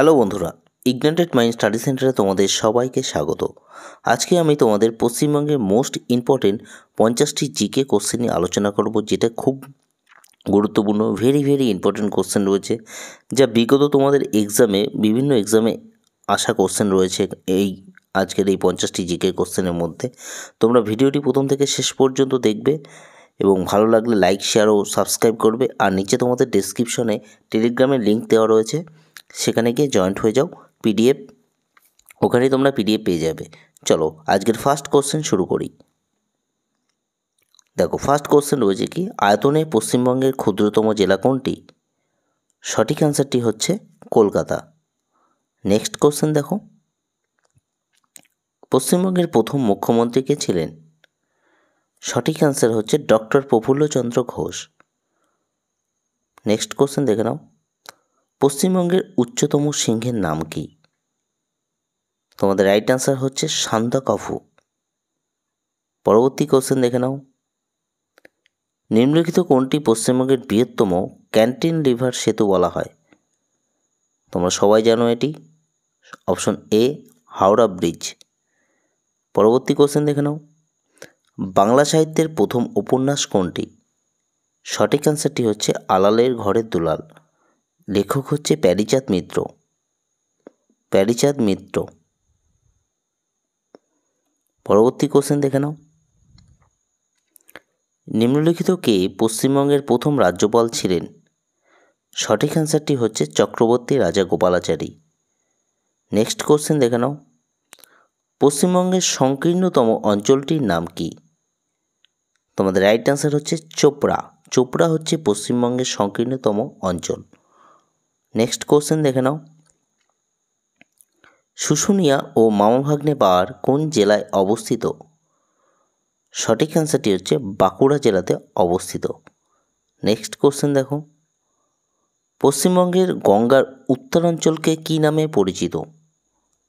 Hello বন্ধুরা, ignited mind study সেন্টারে তোমাদের সবাইকে স্বাগত। আজকে আমি তোমাদের পশ্চিমবঙ্গের মোস্ট ইম্পর্টেন্ট 50টি জিকে কোশ্চেন নিয়ে আলোচনা করব, যেটা খুব গুরুত্বপূর্ণ, ভেরি ইম্পর্টেন্ট কোশ্চেন রয়েছে, যা বিগত তোমাদের বিভিন্ন এক্সামে আসা কোশ্চেন রয়েছে আজকের এই 50টি জিকে কোশ্চেনের মধ্যে। তোমরা ভিডিওটি প্রথম থেকে শেষ পর্যন্ত দেখবে এবং ভালো লাগলে লাইক, শেয়ার ও সাবস্ক্রাইব করবে। আর নিচে তোমাদের ডেসক্রিপশনে টেলিগ্রামের লিঙ্ক দেওয়া রয়েছে, সেখানে গিয়ে জয়েন্ট হয়ে যাও। পিডিএফ ওখানে তোমরা পিডিএফ পেয়ে যাবে। চলো আজকের ফার্স্ট কোশ্চেন শুরু করি। দেখো, ফার্স্ট কোশ্চেন রয়েছে কি, আয়তনে পশ্চিমবঙ্গের ক্ষুদ্রতম জেলা কোনটি? সঠিক অ্যান্সারটি হচ্ছে কলকাতা। নেক্সট কোশ্চেন দেখো, পশ্চিমবঙ্গের প্রথম মুখ্যমন্ত্রী কে ছিলেন? সঠিক অ্যান্সার হচ্ছে doctor Prafulla Chandra Ghosh. Next question দেখে নাও, পশ্চিমবঙ্গের উচ্চতম সিংহের নাম কি? তোমাদের রাইট অ্যান্সার হচ্ছে সান্দাকফু। পরবর্তী কোশ্চেন দেখে নাও, নিম্নলিখিত কোনটি পশ্চিমবঙ্গের বৃহত্তম ক্যান্টিলিভার সেতু বলা হয়? তোমরা সবাই জানো এটি। Option A Howrah bridge. পরবর্তী কোশ্চেন দেখে নাও, বাংলা সাহিত্যের প্রথম উপন্যাস কোনটি? সঠিক অ্যান্সারটি হচ্ছে আলালের ঘরের দুলাল। লেখক হচ্ছে প্যারীচাঁদ মিত্র। পরবর্তী কোশ্চেন দেখে নাও, নিম্নলিখিত কে পশ্চিমবঙ্গের প্রথম রাজ্যপাল ছিলেন? সঠিক অ্যান্সারটি হচ্ছে চক্রবর্তী রাজা গোপালাচারী। নেক্সট কোশ্চেন দেখে নাও, পশ্চিমবঙ্গের সংকীর্ণতম অঞ্চলটির নাম কি? তোমাদের রাইট অ্যান্সার হচ্ছে চোপড়া হচ্ছে পশ্চিমবঙ্গের সংকীর্ণতম অঞ্চল। নেক্সট কোশ্চেন দেখে নাও, শুশুনিয়া ও মামাভাগ্নে পাহাড় কোন জেলায় অবস্থিত? সঠিক অ্যান্সারটি হচ্ছে বাঁকুড়া জেলাতে অবস্থিত। নেক্সট কোশ্চেন দেখো, পশ্চিমবঙ্গের গঙ্গার উত্তরাঞ্চলকে কী নামে পরিচিত?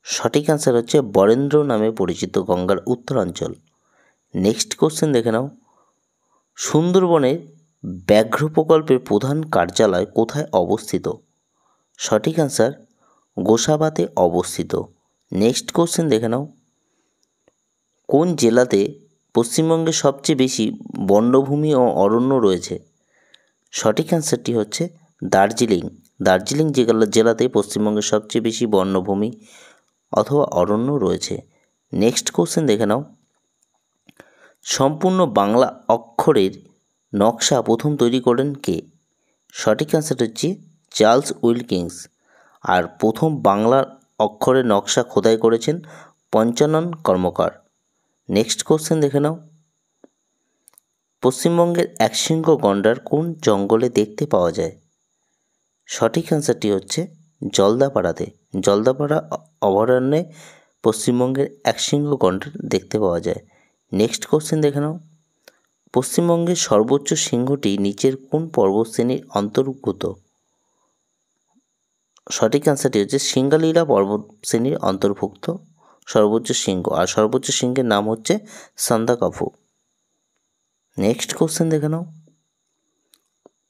সঠিক অ্যান্সার হচ্ছে বরেন্দ্র নামে পরিচিত গঙ্গার উত্তরাঞ্চল। নেক্সট কোশ্চেন দেখে নাও, সুন্দরবনের ব্যাঘ্র প্রকল্পের প্রধান কার্যালয় কোথায় অবস্থিত? সঠিক অ্যান্সার গোসাবাতে অবস্থিত। নেক্সট কোশ্চেন দেখে নাও, কোন জেলাতে পশ্চিমবঙ্গের সবচেয়ে বেশি বনভূমি ও অরণ্য রয়েছে? সঠিক অ্যান্সারটি হচ্ছে দার্জিলিং জেলাতে পশ্চিমবঙ্গের সবচেয়ে বেশি বনভূমি অথবা অরণ্য রয়েছে। নেক্সট কোশ্চেন দেখে নাও, সম্পূর্ণ বাংলা অক্ষরের নকশা প্রথম তৈরি করেন কে? সঠিক অ্যান্সার হচ্ছে চার্লস উইলকিন্স। আর প্রথম বাংলার অক্ষরের নকশা খোদাই করেছেন পঞ্চানন কর্মকার। নেক্সট কোশ্চেন দেখে নাও, পশ্চিমবঙ্গের একশৃঙ্গ গন্ডার কোন জঙ্গলে দেখতে পাওয়া যায়? সঠিক অ্যান্সারটি হচ্ছে জলদাপাড়া অভয়ারণ্যে পশ্চিমবঙ্গের একশৃঙ্গ গন্ডার দেখতে পাওয়া যায়। নেক্সট কোশ্চেন দেখে নাও, পশ্চিমবঙ্গের সর্বোচ্চ শৃঙ্গটি নিচের কোন পর্বতশ্রেণীর অন্তর্ভুক্ত? সঠিক অ্যান্সারটি হচ্ছে সিঙ্গালীলা পর্বতশ্রেণীর অন্তর্ভুক্ত সর্বোচ্চ শৃঙ্গ, আর সর্বোচ্চ শৃঙ্গের নাম হচ্ছে সান্দাকফু। নেক্সট কোশ্চেন দেখে নাও,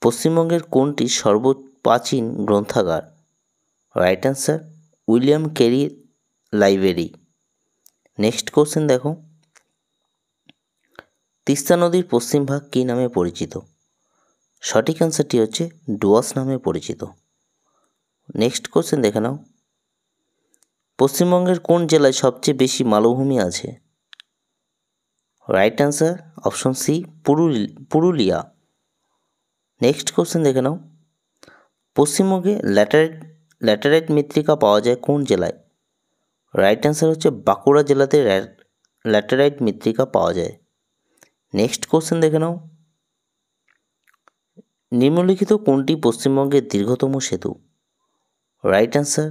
পশ্চিমবঙ্গের কোনটি সর্বপ্রাচীন গ্রন্থাগার? Right answer William carry library. Next question দেখো, তিস্তা নদীর পশ্চিম ভাগ কী নামে পরিচিত? সঠিক অ্যান্সারটি হচ্ছে ডুয়ার্স নামে পরিচিত। নেক্সট কোশ্চেন দেখে নাও, পশ্চিমবঙ্গের কোন জেলায় সবচেয়ে বেশি মালভূমি আছে? Right answer option C Purulia. Next question দেখে নাও, পশ্চিমবঙ্গে ল্যাটেরাইট মৃত্তিকা পাওয়া যায় কোন জেলায়? রাইট অ্যান্সার হচ্ছে বাঁকুড়া জেলাতে ল্যাটেরাইট মৃত্তিকা পাওয়া যায়। নেক্সট কোশ্চেন দেখে নাও, নিম্নলিখিত কোনটি পশ্চিমবঙ্গের দীর্ঘতম সেতু? রাইট অ্যান্সার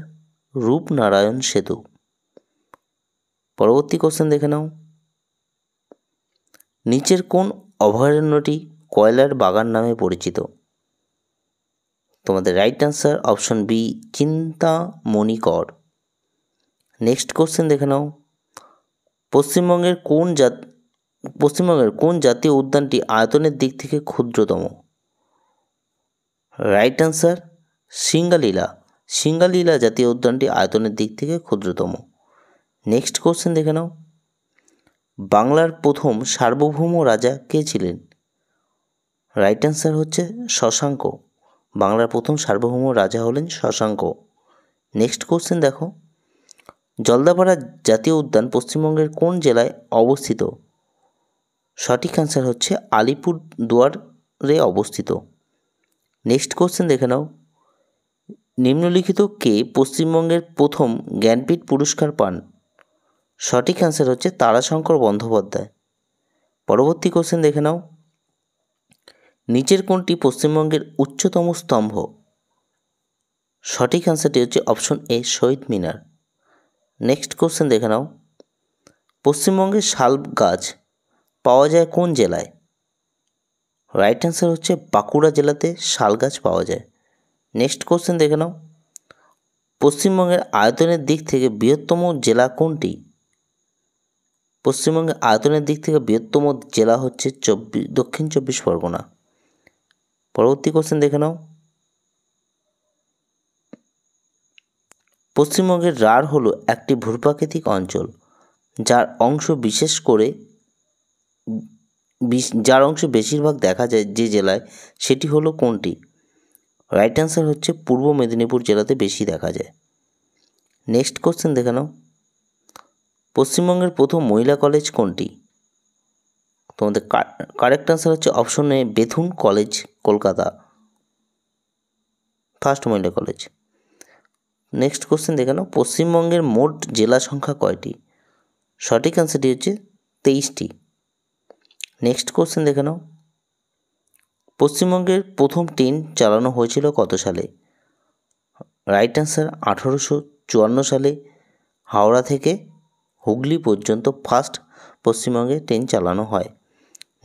রূপনারায়ণ সেতু। পরবর্তী কোশ্চেন দেখে নাও, নিচের কোন অভয়ারণ্যটি কয়লার বাগান নামে পরিচিত? তোমাদের right answer option B চিন্তামণিকর। Next question দেখে নাও, পশ্চিমবঙ্গের কোন জাতীয় উদ্যানটি আয়তনের দিক থেকে ক্ষুদ্রতম? রাইট অ্যান্সার সিঙ্গালীলা জাতীয় উদ্যানটি আয়তনের দিক থেকে ক্ষুদ্রতম। নেক্সট কোশ্চেন দেখে নাও, বাংলার প্রথম সার্বভৌম রাজা কে ছিলেন? রাইট অ্যান্সার হচ্ছে শশাঙ্ক। বাংলার প্রথম সার্বভৌম রাজা হলেন শশাঙ্ক। নেক্সট কোশ্চেন দেখো, জলদাপাড়া জাতীয় উদ্যান পশ্চিমবঙ্গের কোন জেলায় অবস্থিত? সঠিক অ্যান্সার হচ্ছে আলিপুরদুয়ারে অবস্থিত। নেক্সট কোশ্চেন দেখে নাও, নিম্নলিখিত কে পশ্চিমবঙ্গের প্রথম জ্ঞানপীঠ পুরস্কার পান? সঠিক অ্যান্সার হচ্ছে তারাশঙ্কর বন্দ্যোপাধ্যায়। পরবর্তী কোশ্চেন দেখে নাও, নিচের কোনটি পশ্চিমবঙ্গের উচ্চতম স্তম্ভ? সঠিক অ্যান্সারটি হচ্ছে option A, Shaheed Minar. Next question দেখে নাও, পশ্চিমবঙ্গের শাল গাছ পাওয়া যায় কোন জেলায়? রাইট অ্যান্সার হচ্ছে বাঁকুড়া জেলাতে শাল গাছ পাওয়া যায়। নেক্সট কোশ্চেন দেখে নাও, পশ্চিমবঙ্গের আয়তনের দিক থেকে বৃহত্তম জেলা কোনটি? পশ্চিমবঙ্গের আয়তনের দিক থেকে বৃহত্তম জেলা হচ্ছে দক্ষিণ চব্বিশ পরগনা। পরবর্তী কোশ্চেন দেখে নাও, পশ্চিমবঙ্গের রাঢ় হলো একটি ভূপ্রাকৃতিক অঞ্চল যার অংশ বেশিরভাগ দেখা যায় যে জেলায়, সেটি হলো কোনটি? রাইট অ্যান্সার হচ্ছে পূর্ব মেদিনীপুর জেলাতে বেশি দেখা যায়। নেক্সট কোশ্চেন দেখে নাও, পশ্চিমবঙ্গের প্রথম মহিলা কলেজ কোনটি? তোমাদের কারেক্ট অ্যান্সার হচ্ছে অপশন এ, বেথুন কলেজ, কলকাতা, ফার্স্ট মহিলা কলেজ। নেক্সট কোশ্চেন দেখে নাও, পশ্চিমবঙ্গের মোট জেলা সংখ্যা কয়টি? সঠিক অ্যান্সারটি হচ্ছে 23টি। নেক্সট কোশ্চেন দেখে নাও, পশ্চিমবঙ্গের প্রথম ট্রেন চালানো হয়েছিল কত সালে? রাইট অ্যান্সার 1854 সালে হাওড়া থেকে হুগলি পর্যন্ত ফার্স্ট পশ্চিমবঙ্গে ট্রেন চালানো হয়।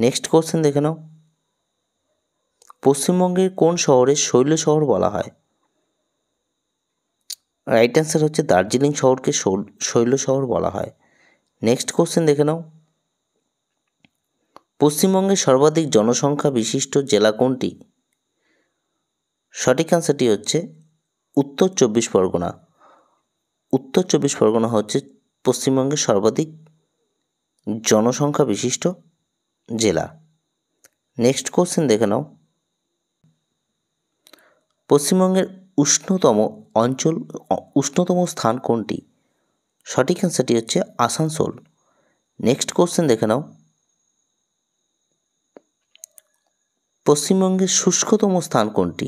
নেক্সট কোশ্চেন দেখে নাও, পশ্চিমবঙ্গের কোন শহরে শৈল শহর বলা হয়? রাইট অ্যান্সার হচ্ছে দার্জিলিং শহরকে শৈল শহর বলা হয়। নেক্সট কোশ্চেন দেখে নাও, পশ্চিমবঙ্গের সর্বাধিক জনসংখ্যা বিশিষ্ট জেলা কোনটি? সঠিক অ্যান্সারটি হচ্ছে উত্তর চব্বিশ পরগনা। উত্তর চব্বিশ পরগনা হচ্ছে পশ্চিমবঙ্গের সর্বাধিক জনসংখ্যা বিশিষ্ট জেলা। নেক্সট কোশ্চেন দেখে নাও, পশ্চিমবঙ্গের উষ্ণতম স্থান কোনটি? সঠিক অ্যান্সারটি হচ্ছে আসানসোল। নেক্সট কোশ্চেন দেখে নাও, পশ্চিমবঙ্গের শুষ্কতম স্থান কোনটি?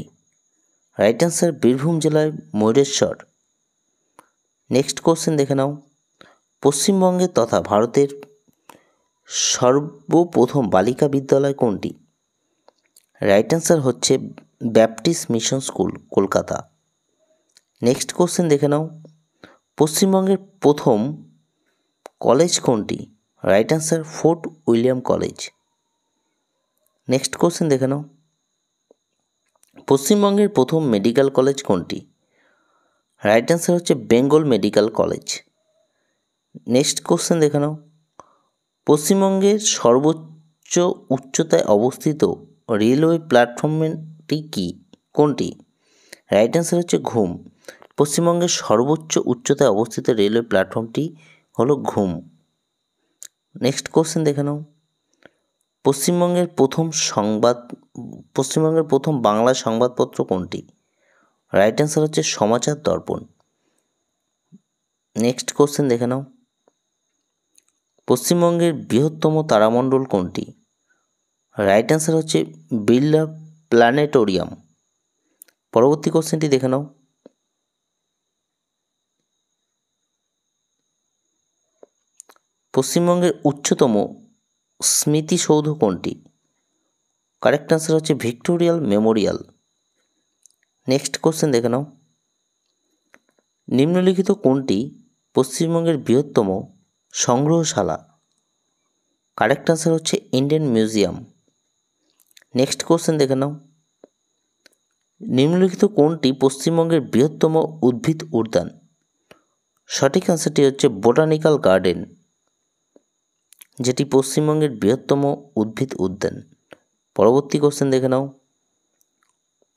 রাইট অ্যান্সার বীরভূম জেলায় ময়ূরেশ্বর। নেক্সট কোশ্চেন দেখে নাও, পশ্চিমবঙ্গের তথা ভারতের সর্বপ্রথম বালিকা বিদ্যালয় কোনটি? রাইট অ্যান্সার হচ্ছে Baptist mission school, Kolkata. Next question দেখে নাও, পশ্চিমবঙ্গের প্রথম কলেজ কোনটি? Right answer fort William college. Next question দেখে নাও, পশ্চিমবঙ্গের প্রথম মেডিকেল কলেজ কোনটি? রাইট অ্যান্সার হচ্ছে Bengal medical college. Next question দেখে নাও, পশ্চিমবঙ্গের সর্বোচ্চ উচ্চতায় অবস্থিত রেলওয়ে প্ল্যাটফর্মটি কোনটি? রাইট অ্যান্সার হচ্ছে ঘুম। পশ্চিমবঙ্গের সর্বোচ্চ উচ্চতায় অবস্থিত রেলওয়ে প্ল্যাটফর্মটি হলো ঘুম। নেক্সট কোশ্চেন দেখে নাও, পশ্চিমবঙ্গের প্রথম বাংলা সংবাদপত্র কোনটি? রাইট অ্যান্সার হচ্ছে সমাচার দর্পণ। নেক্সট কোশ্চেন দেখে নাও, পশ্চিমবঙ্গের বৃহত্তম তারামণ্ডল কোনটি? রাইট অ্যান্সার হচ্ছে বিড়লা প্ল্যানেটোরিয়াম। পরবর্তী কোশ্চেনটি দেখে নাও, পশ্চিমবঙ্গের উচ্চতম স্মৃতিসৌধ কোনটি? কারেক্ট অ্যান্সার হচ্ছে ভিক্টোরিয়াল মেমোরিয়াল। নেক্সট কোশ্চেন দেখে নাও, নিম্নলিখিত কোনটি পশ্চিমবঙ্গের বৃহত্তম সংগ্রহশালা? কারেক্ট অ্যান্সার হচ্ছে ইন্ডিয়ান মিউজিয়াম। নেক্সট কোশ্চেন দেখে নাও, নিম্নলিখিত কোনটি পশ্চিমবঙ্গের বৃহত্তম উদ্ভিদ উদ্যান? সঠিক অ্যান্সারটি হচ্ছে বোটানিক্যাল গার্ডেন, যেটি পশ্চিমবঙ্গের বৃহত্তম উদ্ভিদ উদ্যান। পরবর্তী কোশ্চেন দেখে নাও,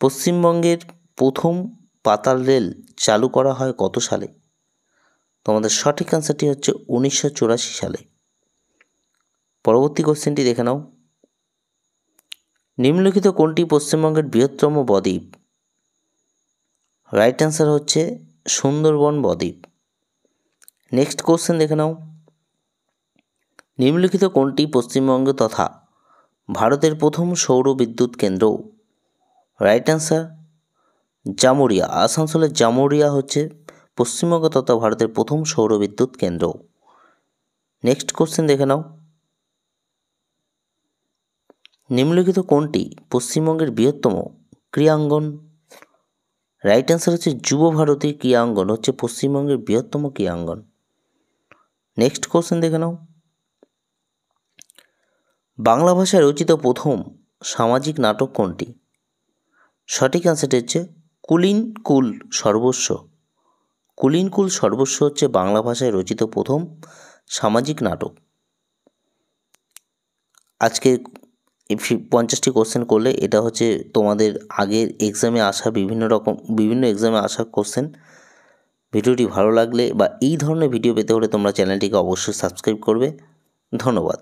পশ্চিমবঙ্গের প্রথম পাতাল রেল চালু করা হয় কত সালে? তোমাদের সঠিক অ্যান্সারটি হচ্ছে 1984 সালে। পরবর্তী কোশ্চেনটি দেখে নাও। নিম্নলিখিত কোনটি পশ্চিমবঙ্গের বৃহত্তম বদ্বীপ? রাইট অ্যান্সার হচ্ছে সুন্দরবন বদ্বীপ। নেক্সট কোশ্চেন দেখে নাও। নিম্নলিখিত কোনটি পশ্চিমবঙ্গ তথা ভারতের প্রথম সৌর বিদ্যুৎ কেন্দ্র? Right answer Jamuria. আসানসোলের জামুরিয়া হচ্ছে পশ্চিমবঙ্গ তথা ভারতের প্রথম সৌর বিদ্যুৎ কেন্দ্র। নেক্সট কোশ্চেন দেখে নাও। নিম্নলিখিত কোনটি পশ্চিমবঙ্গের বৃহত্তম ক্রীড়াঙ্গন? রাইট অ্যান্সার হচ্ছে যুব ভারতী ক্রীড়াঙ্গন হচ্ছে পশ্চিমবঙ্গের বৃহত্তম ক্রীড়াঙ্গন। নেক্সট কোশ্চেন দেখে নাও। বাংলা ভাষায় রচিত প্রথম সামাজিক নাটক কোনটি? সঠিক অ্যান্সারটি হচ্ছে কুলীন কুল সর্বস্ব। কুলীন কুল সর্বস্ব হচ্ছে বাংলা ভাষায় রচিত প্রথম সামাজিক নাটক। আজকে এই 50টি কোশ্চেন করলে এটা হচ্ছে তোমাদের আগের এক্সামে আসা বিভিন্ন এক্সামে আসা কোশ্চেন। ভিডিওটি ভালো লাগলে বা এই ধরনের ভিডিও পেতে হলে তোমরা চ্যানেলটিকে অবশ্যই সাবস্ক্রাইব করবে। ধন্যবাদ।